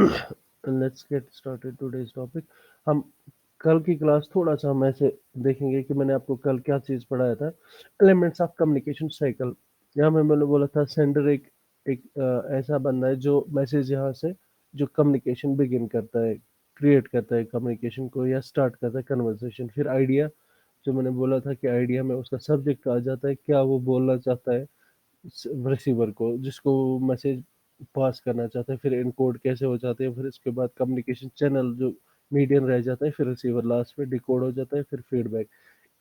Let's get started today's topic. हम कल की क्लास थोड़ा सा हम ऐसे देखेंगे कि मैंने आपको कल क्या चीज़ पढ़ाया था। Elements of communication cycle. यहाँ में मैंने बोला था सेंडर एक ऐसा बंदा है जो मैसेज यहाँ से जो कम्युनिकेशन बिगिन करता है, क्रिएट करता है कम्युनिकेशन को या स्टार्ट करता है कन्वर्सेशन। फिर आइडिया, जो मैंने बोला था कि आइडिया में उसका सब्जेक्ट आ जाता है, क्या वो बोलना चाहता है रिसीवर को, जिसको मैसेज पास करना चाहते हैं। फिर इनकोड कैसे हो जाते हैं, फिर इसके बाद कम्युनिकेशन चैनल जो मीडियम रह जाता है, फिर रिसीवर लास्ट में डिकोड हो जाता है, फिर फीडबैक।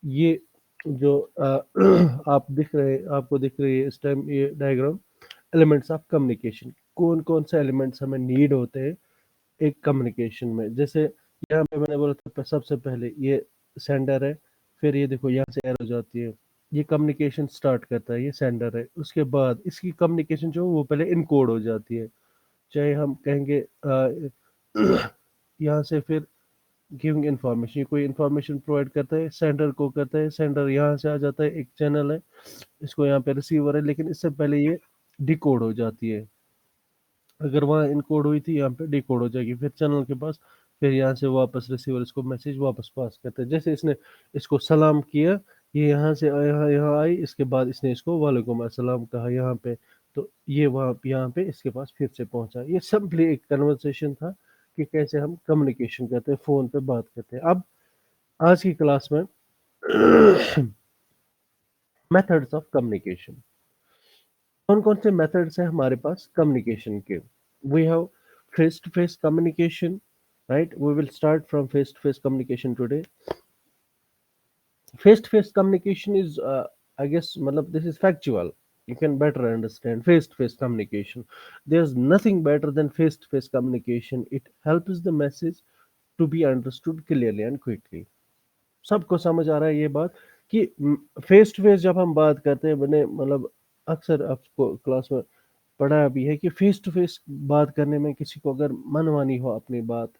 ये जो आपको दिख रही है इस टाइम ये डायग्राम, एलिमेंट्स ऑफ कम्युनिकेशन। कौन कौन से एलिमेंट्स हमें नीड होते हैं एक कम्युनिकेशन में। जैसे यहाँ पे मैंने बोला था सबसे पहले ये सेंडर है, फिर ये देखो यहाँ से एरो जाती है, ये कम्युनिकेशन स्टार्ट करता है, ये सेंडर है। उसके बाद इसकी कम्युनिकेशन जो वो पहले इनकोड हो जाती है, चाहे हम कहेंगे यहाँ से फिर गिविंग इन्फॉर्मेशन, ये कोई इन्फॉर्मेशन प्रोवाइड करता है सेंडर को, करता है सेंडर, यहाँ से आ जाता है, एक चैनल है, इसको यहाँ पे रिसीवर है, लेकिन इससे पहले ये डिकोड हो जाती है। अगर वहाँ इनकोड हुई थी, यहाँ पे डिकोड हो जाएगी, फिर चैनल के पास, फिर यहाँ से वापस रिसीवर इसको मैसेज वापस पास करता है। जैसे इसने इसको सलाम किया, ये यहाँ से यहाँ यहाँ आई, इसके बाद इसने इसको वालेकुम अस्सलाम कहा यहाँ पे, तो ये वहाँ यहाँ पे इसके पास फिर से पहुंचा। ये सिंपली एक कन्वर्सेशन था कि कैसे हम कम्युनिकेशन करते हैं, फोन पे बात करते हैं। अब आज की क्लास में मेथड्स ऑफ कम्युनिकेशन, कौन कौन से मेथड्स हैं हमारे पास कम्युनिकेशन के। We have face to face communication, right? We will start from face to face communication today. Face to face communication is I guess matlab this is factual, you can better understand face to face communication. There's nothing better than face to face communication. It helps the message to be understood clearly and quickly. सबको समझ आ रहा है ये बात कि face to face जब हम बात करते हैं, मैंने मतलब अक्सर आपको क्लास में पढ़ा भी है कि फेस टू फेस बात करने में किसी को अगर मनमानी हो अपनी बात,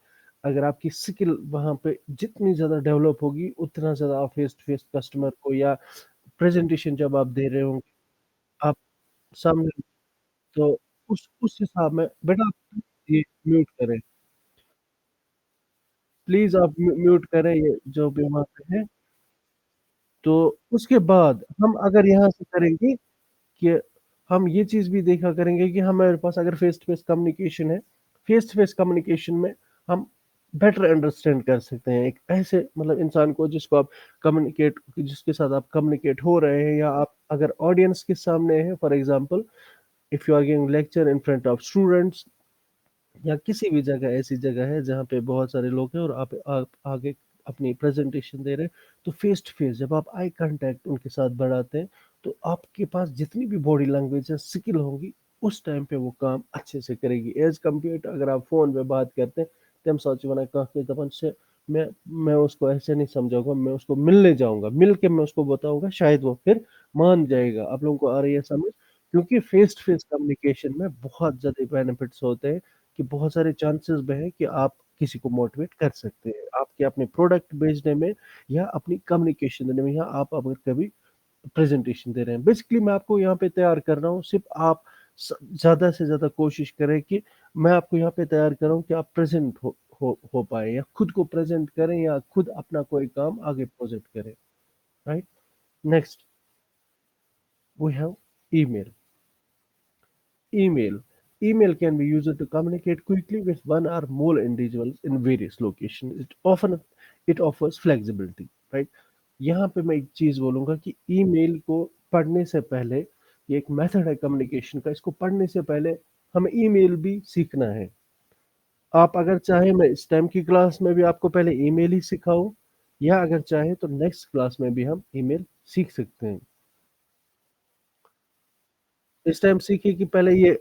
अगर आपकी स्किल वहां पे जितनी ज्यादा डेवलप होगी, उतना ज्यादा आप फेस टू फेस कस्टमर को या प्रेजेंटेशन जब आप दे रहे हो आप सामने, तो उस हिसाब में बेटा आप ये म्यूट करें, प्लीज आप म्यूट करें ये जो भी वहां पे है। तो उसके बाद हम अगर यहाँ से करेंगे कि हम ये चीज़ भी देखा करेंगे कि हमारे पास अगर फेस टू फेस कम्युनिकेशन है, फेस टू फेस कम्युनिकेशन में हम बेटर अंडरस्टैंड कर सकते हैं एक ऐसे मतलब इंसान को जिसको आप कम्युनिकेट, जिसके साथ आप कम्युनिकेट हो रहे हैं, या आप अगर ऑडियंस के सामने हैं, for example if you are giving lecture in front of students, या किसी भी जगह ऐसी जगह है जहाँ पे बहुत सारे लोग हैं और आप आगे अपनी प्रेजेंटेशन दे रहे हैं, तो फेस टू फेस जब आप आई कांटेक्ट उनके साथ बढ़ाते हैं, तो आपके पास जितनी भी बॉडी लैंग्वेज है स्किल होंगी, उस टाइम पे वो काम अच्छे से करेगी एज कम्पेयर टू अगर आप फोन पे बात करते हैं। तम सोच बना कह दपन से मैं मैं उसको ऐसे नहीं समझाऊंगा, मैं उसको मिलने जाऊंगा, मिल के मैं उसको बताऊंगा, शायद वो फिर मान जाएगा। आप लोगों को आ रही है समझ? क्योंकि फेस टू फेस कम्युनिकेशन में बहुत ज्यादा बेनिफिट्स होते हैं, कि बहुत सारे चांसेस में है कि आप किसी को मोटिवेट कर सकते हैं आपके अपने प्रोडक्ट बेचने में, या अपनी कम्युनिकेशन देने में, या आप अगर कभी प्रेजेंटेशन दे रहे हैं। बेसिकली मैं आपको यहाँ पे तैयार कर रहा हूँ, सिर्फ आप ज्यादा से ज्यादा कोशिश करें कि मैं आपको यहाँ पे तैयार कर रहा हूँ कि आप प्रेजेंट हो पाए, या खुद को प्रेजेंट करें, या खुद अपना कोई काम आगे प्रोजेक्ट करें। Right, next we have email. Email. Email can be used to communicate quickly with one or more individuals in various locations. It offers flexibility, right? यहाँ पे मैं एक चीज बोलूंगा कि ईमेल को पढ़ने से पहले, ये एक मेथड है कम्युनिकेशन का, इसको पढ़ने से पहले हमें ईमेल भी सीखना है। आप अगर चाहे मैं इस टाइम की क्लास में भी आपको पहले ईमेल ही सिखाऊं, या अगर चाहे तो नेक्स्ट क्लास में भी हम ईमेल सीख सकते हैं। इस टाइम सीखिए कि पहले ये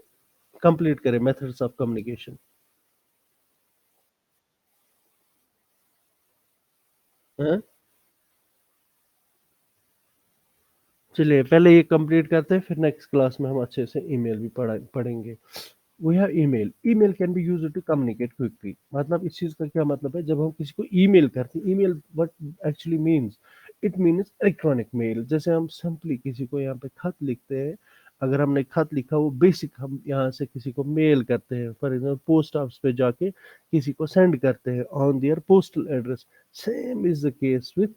कंप्लीट करें मेथड्स ऑफ कम्युनिकेशन। चलिए पहले ये कंप्लीट करते हैं, फिर नेक्स्ट क्लास में हम अच्छे से ईमेल भी पढ़ेंगे। We have email. Email can be used to communicate quickly. मतलब इस चीज का क्या मतलब है, जब हम किसी को ईमेल करते हैं, email what actually means, it means electronic mail. जैसे हम सिंपली किसी को यहाँ पे खत लिखते हैं, अगर हमने खत लिखा वो बेसिक हम यहाँ से किसी को मेल करते हैं, फॉर एग्जाम्पल पोस्ट ऑफिस पे जाके किसी को सेंड करते हैं on their postal address. Same is the case with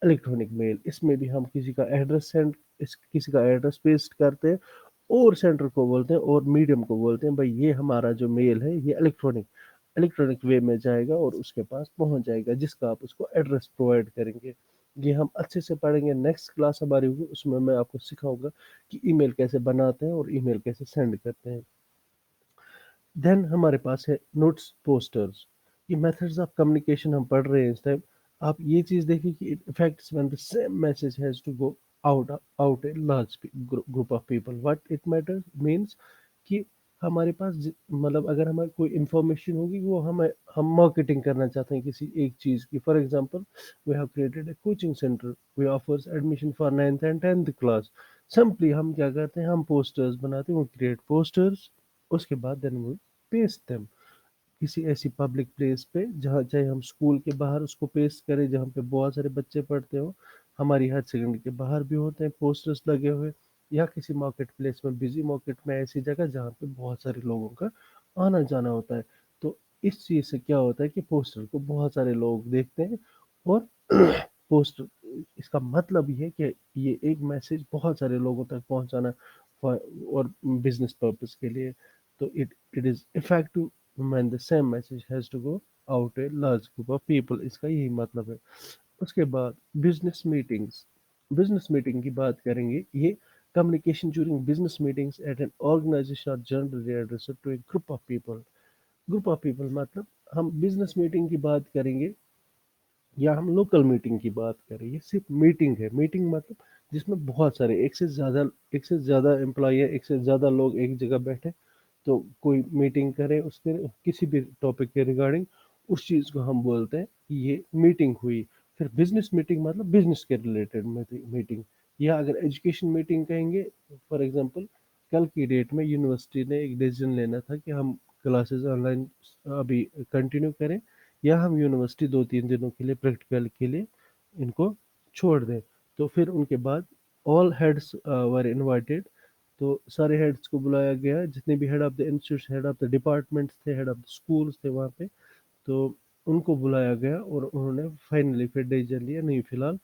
electronic mail. इसमें भी हम किसी का एड्रेस सेंड, किसी का एड्रेस पेस्ट करते हैं और सेंडर को बोलते हैं और मीडियम को बोलते हैं भाई ये हमारा जो मेल है ये इलेक्ट्रॉनिक वे में जाएगा और उसके पास पहुंच जाएगा, जिसका आप उसको एड्रेस प्रोवाइड करेंगे। ये हम अच्छे से पढ़ेंगे, नेक्स्ट क्लास हमारी होगी उसमें मैं आपको सिखाऊंगा कि ईमेल कैसे बनाते हैं और ईमेल कैसे सेंड करते हैं। देन हमारे पास है नोट्स पोस्टर्स। ये मेथड्स ऑफ कम्युनिकेशन हम पढ़ रहे हैं इस टाइम। आप ये चीज देखिए कि it effects when the same message has to go out out a large group of people. What it matters means कि हमारे पास मतलब अगर हमें कोई इंफॉर्मेशन होगी वो हम मार्केटिंग करना चाहते हैं किसी एक चीज की। For example we have created a coaching centre, we offers admission for 9th and 10th class. Simply हम क्या करते हैं, हम पोस्टर्स बनाते हैं, वो क्रिएट पोस्टर्स, उसके बाद देन वो पेस्ट देम किसी ऐसी पब्लिक प्लेस पे जहाँ, चाहे हम स्कूल के बाहर उसको पेस्ट करें जहाँ पे बहुत सारे बच्चे पढ़ते हो, हमारी हायर सेकेंडरी के बाहर भी होते हैं पोस्टर्स लगे हुए, या किसी मार्केट प्लेस में, बिजी मार्केट में, ऐसी जगह जहाँ पे बहुत सारे लोगों का आना जाना होता है। तो इस चीज़ से क्या होता है कि पोस्टर को बहुत सारे लोग देखते हैं और पोस्टर, इसका मतलब ये है कि ये एक मैसेज बहुत सारे लोगों तक पहुंचाना और बिजनेस पर्पस के लिए। तो it is effective when the same message has to go out a large group of people, इसका यही मतलब है। उसके बाद बिजनेस मीटिंग्स, बिजनेस मीटिंग की बात करेंगे। ये communication during business meetings at an organization और generally addressed to a group of people. Group of people मतलब हम बिजनेस मीटिंग की बात करेंगे या हम लोकल मीटिंग की बात करें, ये सिर्फ मीटिंग है। मीटिंग मतलब जिसमें बहुत सारे एक से ज़्यादा एम्प्लॉय है, एक से ज़्यादा लोग एक जगह बैठे तो कोई मीटिंग करें उसके किसी भी टॉपिक के रिगार्डिंग, उस चीज़ को हम बोलते हैं कि ये मीटिंग हुई। फिर बिजनेस मीटिंग मतलब बिजनेस के रिलेटेड मीटिंग, या अगर एजुकेशन मीटिंग कहेंगे, फॉर एग्जांपल कल की डेट में यूनिवर्सिटी ने एक डिसीजन लेना था कि हम क्लासेस ऑनलाइन अभी कंटिन्यू करें या हम यूनिवर्सिटी 2-3 दिनों के लिए प्रैक्टिकल के लिए इनको छोड़ दें। तो फिर उनके बाद ऑल हेड्स वर इनवाइटेड, तो सारे हेड्स को बुलाया गया, जितने भी head of the institute, head of the departments थे, हेड ऑफ द स्कूल्स थे वहाँ पे, तो उनको बुलाया गया और उन्होंने फाइनली फिर डिसीजन लिया नहीं, फिलहाल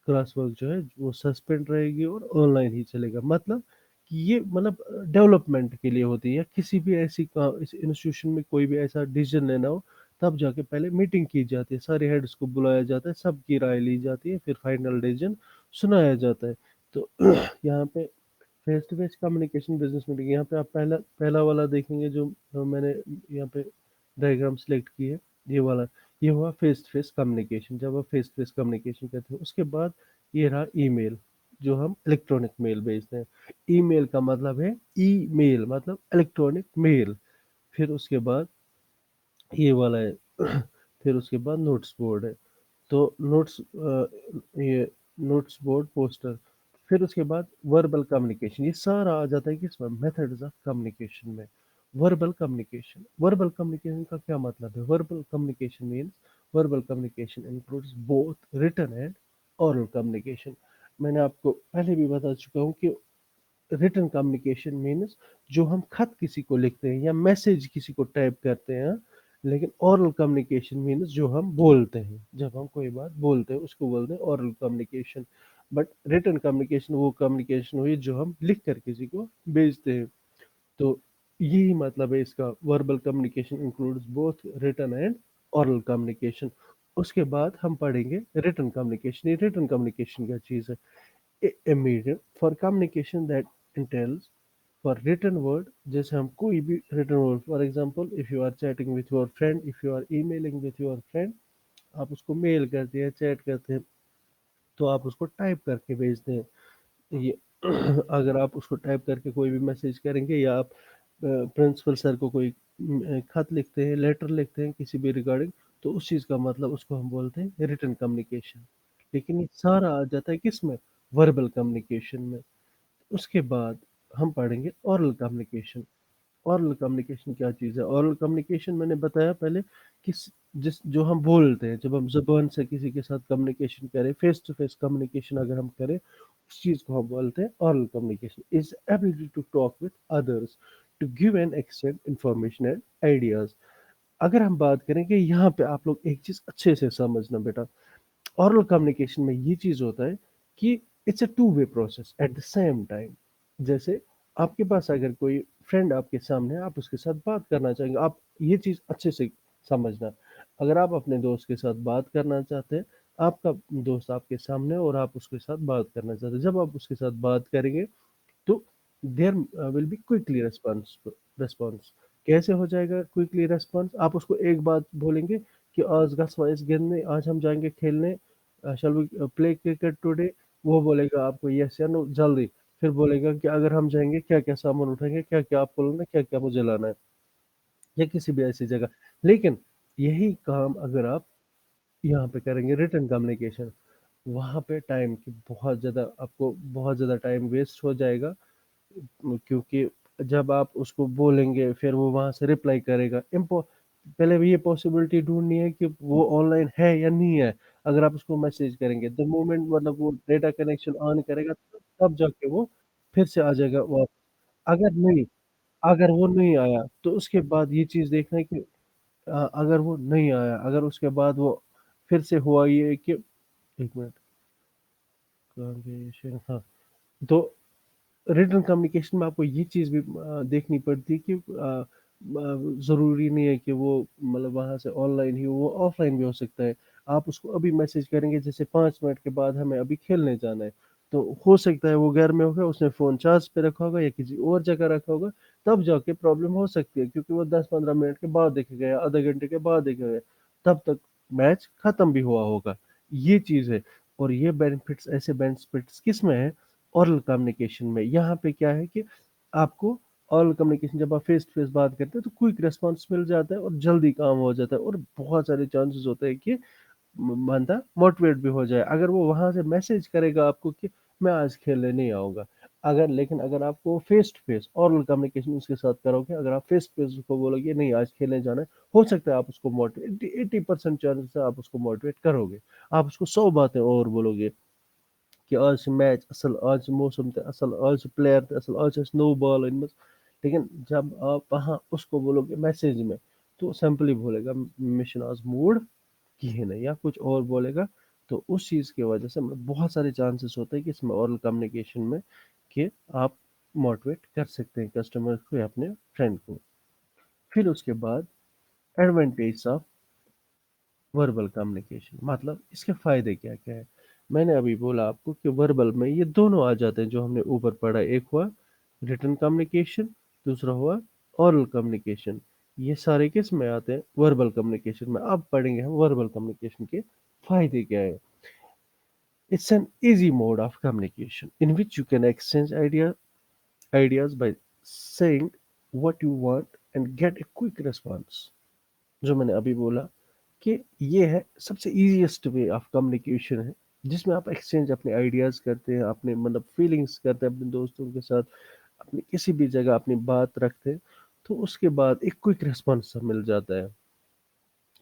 क्लास वर्क जो है वो सस्पेंड रहेगी और ऑनलाइन ही चलेगा। मतलब कि ये मतलब डेवलपमेंट के लिए होती है, या किसी भी ऐसी इस इंस्टीट्यूशन में कोई भी ऐसा डिसीजन लेना हो तब जाके पहले मीटिंग की जाती है, सारे हेड्स को बुलाया जाता है, सबकी राय ली जाती है, फिर फाइनल डिसीजन सुनाया जाता है। तो यहाँ पे face to face communication business meeting, यहाँ पे आप पहला पहला वाला देखेंगे जो मैंने यहाँ पे डायग्राम सेलेक्ट की है, ये वाला, ये हुआ फेस टू फेस कम्युनिकेशन, जब आप फेस टू फेस कम्युनिकेशन करते हैं। उसके बाद ये रहा ईमेल, जो हम इलेक्ट्रॉनिक मेल भेजते हैं। ईमेल का मतलब है ईमेल मतलब इलेक्ट्रॉनिक मेल। फिर उसके बाद ये वाला है फिर उसके बाद नोट्स बोर्ड है, तो नोट्स ये नोट्स बोर्ड पोस्टर। फिर उसके बाद वर्बल कम्युनिकेशन, ये सारा आ जाता है कि इसमें मेथड्स ऑफ कम्युनिकेशन में। वर्बल कम्युनिकेशन का क्या मतलब है? Verbal communication includes both written and oral communication. मैंने आपको पहले भी बता चुका हूँ कि रिटन कम्युनिकेशन मीन्स जो हम खत किसी को लिखते हैं या मैसेज किसी को टाइप करते हैं, लेकिन ओरल कम्युनिकेशन मीन्स जो हम बोलते हैं, जब हम कोई बात बोलते हैं उसको बोलते हैं oral communication. But written communication वो कम्युनिकेशन हुई जो हम लिख कर किसी को भेजते हैं। तो यही मतलब है इसका, verbal communication includes both written and oral communication. उसके बाद हम पढ़ेंगे रिटन कम्युनिकेशन। ये रिटन कम्युनिकेशन क्या चीज़ है? A medium for communication that entails for written word, जैसे हम कोई भी written word, for example if you are chatting with your friend, if you are emailing with your friend, आप उसको मेल करते हैं, चैट करते हैं, तो आप उसको टाइप करके भेजते हैं। ये अगर आप उसको टाइप करके कोई भी मैसेज करेंगे या आप प्रिंसिपल सर को कोई खत लिखते हैं, लेटर लिखते हैं किसी भी रिगार्डिंग, तो उस चीज़ का मतलब उसको हम बोलते हैं रिटन कम्युनिकेशन। लेकिन ये सारा आ जाता है किस में? वर्बल कम्युनिकेशन में। उसके बाद हम पढ़ेंगे ओरल कम्युनिकेशन। ओरल कम्युनिकेशन क्या चीज़ है? ओरल कम्युनिकेशन मैंने बताया पहले कि जिस जो हम बोलते हैं, जब हम ज़ुबान से किसी के साथ कम्युनिकेशन करें, फेस टू फेस कम्युनिकेशन अगर हम करें, उस चीज को हम बोलते हैं oral communication is ability to talk with others to give and exchange information and ideas. अगर हम बात करें कि यहाँ पे आप लोग एक चीज अच्छे से समझना बेटा, oral communication में ये चीज होता है कि it's a two way process at the same time. जैसे आपके पास अगर कोई फ्रेंड आपके सामने है, आप उसके साथ बात करना चाहेंगे, आप ये चीज अच्छे से समझना। अगर आप अपने दोस्त के साथ बात करना चाहते हैं, आपका दोस्त आपके सामने है और आप उसके साथ बात करना चाहते हैं, जब आप उसके साथ बात करेंगे तो there will be quickly response. Response कैसे हो जाएगा क्विकली रेस्पॉन्स? आप उसको एक बात बोलेंगे कि आज गसवा इस गेंद में, आज हम जाएंगे खेलने, shall we play cricket today, वो बोलेगा आपको यस या नो जल्दी। फिर बोलेगा कि अगर हम जाएंगे क्या क्या सामान उठाएंगे, क्या क्या आपको लाना है, क्या क्या मुझे लाना है, या किसी भी ऐसी जगह। लेकिन यही काम अगर आप यहाँ पे करेंगे रिटर्न कम्युनिकेशन, वहाँ पे टाइम की बहुत ज़्यादा, आपको बहुत ज़्यादा टाइम वेस्ट हो जाएगा। क्योंकि जब आप उसको बोलेंगे फिर वो वहां से रिप्लाई करेगा, पहले भी ये पॉसिबिलिटी ढूंढनी है कि वो ऑनलाइन है या नहीं है। अगर आप उसको मैसेज करेंगे द मोमेंट मतलब वो डेटा कनेक्शन ऑन करेगा तब जाके वो फिर से आ जाएगा वापस। अगर नहीं, अगर वो नहीं आया तो उसके बाद ये चीज देखना है कि अगर वो नहीं आया, अगर उसके बाद वो फिर से हुआ ये कि एक मिनट, हाँ, तो रिटर्न कम्युनिकेशन में आपको ये चीज़ भी देखनी पड़ती है कि ज़रूरी नहीं है कि वो मतलब वहाँ से ऑनलाइन ही हो, वो ऑफलाइन भी हो सकता है। आप उसको अभी मैसेज करेंगे जैसे 5 मिनट के बाद हमें अभी खेलने जाना है, तो हो सकता है वो घर में होगा, उसने फ़ोन चार्ज पे रखा होगा या किसी और जगह रखा होगा, तब जाके प्रॉब्लम हो सकती है क्योंकि वो 10-15 मिनट के बाद देखेगा या आधे घंटे के बाद देखेगा, तब तक मैच खत्म भी हुआ होगा। ये चीज़ है। और ये बेनिफिट्स, ऐसे बेनिफिट्स किस में है? ओरल कम्युनिकेशन में। यहाँ पे क्या है कि आपको ओरल कम्युनिकेशन जब आप फेस टू फेस बात करते हैं तो क्विक रिस्पॉन्स मिल जाता है और जल्दी काम हो जाता है और बहुत सारे चांसेस होते हैं कि बंदा मोटिवेट भी हो जाए। अगर वो वहां से मैसेज करेगा आपको कि मैं आज खेलने नहीं आऊंगा, अगर लेकिन अगर आपको face to face oral communication उसके साथ करोगे, अगर आप फेस टू फेस उसको बोलोगे नहीं आज खेलने जाना है, हो सकता है आप उसको मोटिवेट, 80% चांसेस है आप उसको मोटिवेट करोगे। आप उसको 100 बातें और बोलोगे कि आज छ मैच असल, आज छ मौसम ते असल, आज छ प्लेयर ते असल, आज छ नो बॉल इनमें। लेकिन जब आप वहाँ उसको बोलोगे मैसेज में, तो सिंपली बोलेगा मिशन आज मूड की है नहीं, या कुछ और बोलेगा। तो उस चीज़ की वजह से मतलब बहुत सारे चांसेस होते हैं कि इसमें ओरल कम्युनिकेशन में कि आप मोटिवेट कर सकते हैं कस्टमर को या अपने फ्रेंड को। फिर उसके बाद एडवांटेज ऑफ वर्बल कम्युनिकेशन, मतलब इसके फायदे क्या क्या है? मैंने अभी बोला आपको कि वर्बल में ये दोनों आ जाते हैं जो हमने ऊपर पढ़ा, एक हुआ रिटन कम्युनिकेशन, दूसरा हुआ ओरल कम्युनिकेशन। ये सारे किस में आते हैं? वर्बल कम्युनिकेशन में। अब पढ़ेंगे हम वर्बल कम्युनिकेशन के फायदे क्या है। It's an easy mode of communication in which you can exchange ideas by saying what you want and get a quick response। जो मैंने अभी बोला कि ये है सबसे इजीएस्ट वे ऑफ कम्युनिकेशन है, जिसमें आप एक्सचेंज अपने आइडियाज करते हैं, अपने मतलब फीलिंग्स करते हैं अपने दोस्तों के साथ, अपनी किसी भी जगह अपनी बात रखते हैं, तो उसके बाद एक क्विक रिस्पॉन्स मिल जाता है।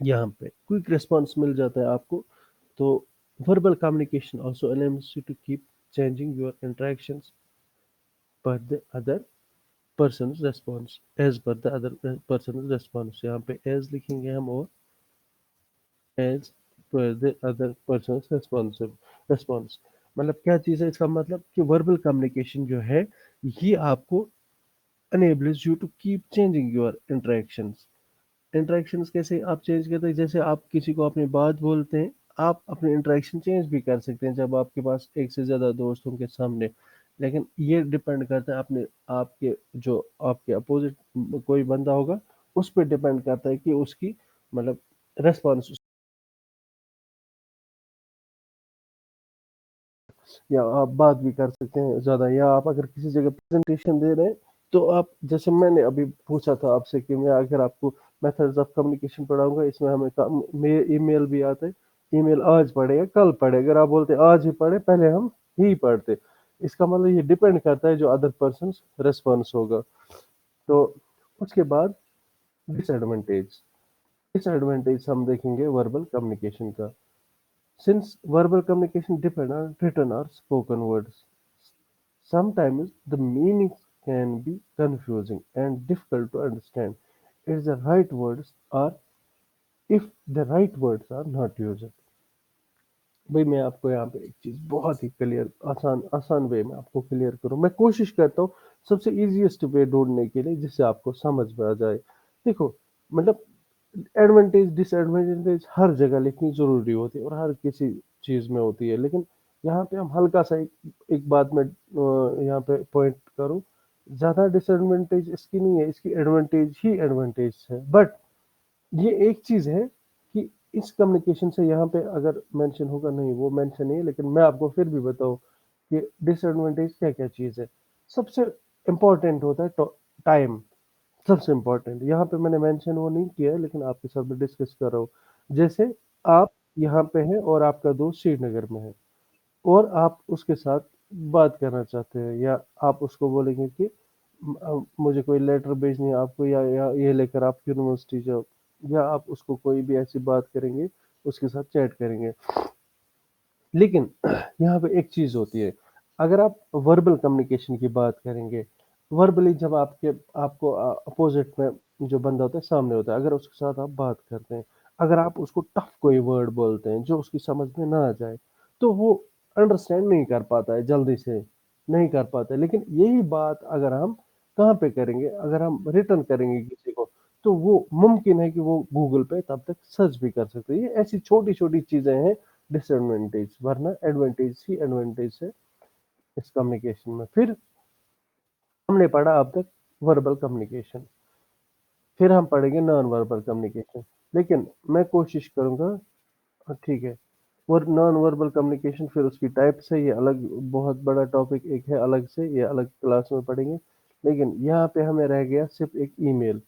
यहाँ पे क्विक रिस्पॉन्स मिल जाता है आपको। तो verbal communication also allows you to keep changing your interactions per the other person's response, as per the other person's response। यहाँ पे as लिखेंगे हम और as per the other person's response। मतलब क्या चीज़ है इसका? मतलब कि वर्बल कम्युनिकेशन जो है ये आपको enables you to keep changing your interactions। Interactions कैसे आप चेंज करते हैं? जैसे आप किसी को अपनी बात बोलते हैं, आप अपने इंटरेक्शन चेंज भी कर सकते हैं जब आपके पास एक से ज़्यादा दोस्त होंगे सामने। लेकिन ये डिपेंड करता है अपने, आपके जो आपके अपोजिट कोई बंदा होगा उस पर डिपेंड करता है कि उसकी मतलब रेस्पॉन्स, या आप बात भी कर सकते हैं ज़्यादा, या आप अगर किसी जगह प्रेजेंटेशन दे रहे हैं तो आप, जैसे मैंने अभी पूछा था आपसे कि मैं अगर आपको मेथड्स ऑफ कम्युनिकेशन पढ़ाऊंगा, इसमें हमें ईमेल भी आता है। ईमेल आज पढ़े या कल पढ़े, अगर आप बोलते आज ही पढ़े, पहले हम ही पढ़ते। इसका मतलब ये डिपेंड करता है जो अदर पर्सन रेस्पॉन्स होगा। तो उसके बाद डिसएडवांटेज, डिसएडवांटेज हम देखेंगे वर्बल कम्युनिकेशन का। Since verbal communication depend on written or spoken words, Sometimes the meanings can be confusing and difficult to understand if the right words are if the right words are not used. भाई मैं आपको यहाँ पे एक चीज बहुत ही clear आसान आसान वे में आपको क्लियर करूँ मैं कोशिश करता हूँ सबसे इजीएस्ट वे ढूंढने के लिए जिससे आपको समझ में आ जाए देखो मतलब एडवांटेज डिसएडवांटेज हर जगह लिखनी जरूरी होती है और हर किसी चीज में होती है लेकिन यहाँ पे हम हल्का सा एक बात में यहाँ पे पॉइंट करूँ ज्यादा डिसएडवांटेज इसकी नहीं है इसकी एडवांटेज ही एडवांटेज है बट ये एक चीज है कि इस कम्युनिकेशन से यहाँ पे अगर मेंशन होगा नहीं वो मेंशन नहीं है लेकिन मैं आपको फिर भी बताऊं कि डिसएडवांटेज क्या क्या चीज है सबसे इम्पोर्टेंट होता है टाइम सबसे इम्पोर्टेंट यहाँ पे मैंने मेंशन वो नहीं किया है लेकिन आपके साथ मैं डिस्कस कर रहा हूँ जैसे आप यहाँ पे हैं और आपका दोस्त श्रीनगर में है और आप उसके साथ बात करना चाहते हैं या आप उसको बोलेंगे कि मुझे कोई लेटर भेजनी है आपको या ये लेकर आप यूनिवर्सिटी जाओ या आप उसको कोई भी ऐसी बात करेंगे उसके साथ चैट करेंगे लेकिन यहाँ पे एक चीज होती है अगर आप वर्बल कम्युनिकेशन की बात करेंगे वर्बली जब आपको अपोजिट में जो बंदा होता है सामने होता है अगर उसके साथ आप बात करते हैं अगर आप उसको टफ कोई वर्ड बोलते हैं जो उसकी समझ में ना आ जाए तो वो अंडरस्टैंड नहीं कर पाता है जल्दी से नहीं कर पाता है लेकिन यही बात अगर हम कहाँ पे करेंगे अगर हम रिटर्न करेंगे किसी को तो वो मुमकिन है कि वो गूगल पे तब तक सर्च भी कर सकते हैं ये ऐसी छोटी छोटी चीजें हैं डिसएडवांटेज वरना एडवांटेज ही एडवांटेज है इस कम्युनिकेशन में फिर हमने पढ़ा अब तक वर्बल कम्युनिकेशन फिर हम पढ़ेंगे नॉन वर्बल कम्युनिकेशन लेकिन मैं कोशिश करूंगा ठीक है और नॉन वर्बल कम्युनिकेशन फिर उसकी टाइप्स है ये अलग बहुत बड़ा टॉपिक एक है अलग से ये अलग क्लास में पढ़ेंगे लेकिन यहाँ पे हमें रह गया सिर्फ एक ईमेल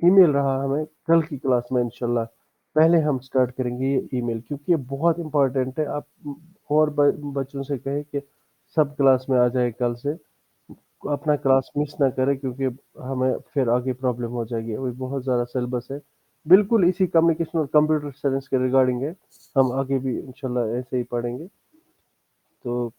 ईमेल रहा हमें कल की क्लास में इंशाल्लाह पहले हम स्टार्ट करेंगे ये ईमेल क्योंकि ये बहुत इंपॉर्टेंट है आप और बच्चों से कहें कि सब क्लास में आ जाए कल से अपना क्लास मिस ना करें क्योंकि हमें फिर आगे प्रॉब्लम हो जाएगी अभी बहुत ज़्यादा सिलेबस है बिल्कुल इसी कम्युनिकेशन और कंप्यूटर साइंस के रिगार्डिंग है हम आगे भी इंशाल्लाह ऐसे ही पढ़ेंगे तो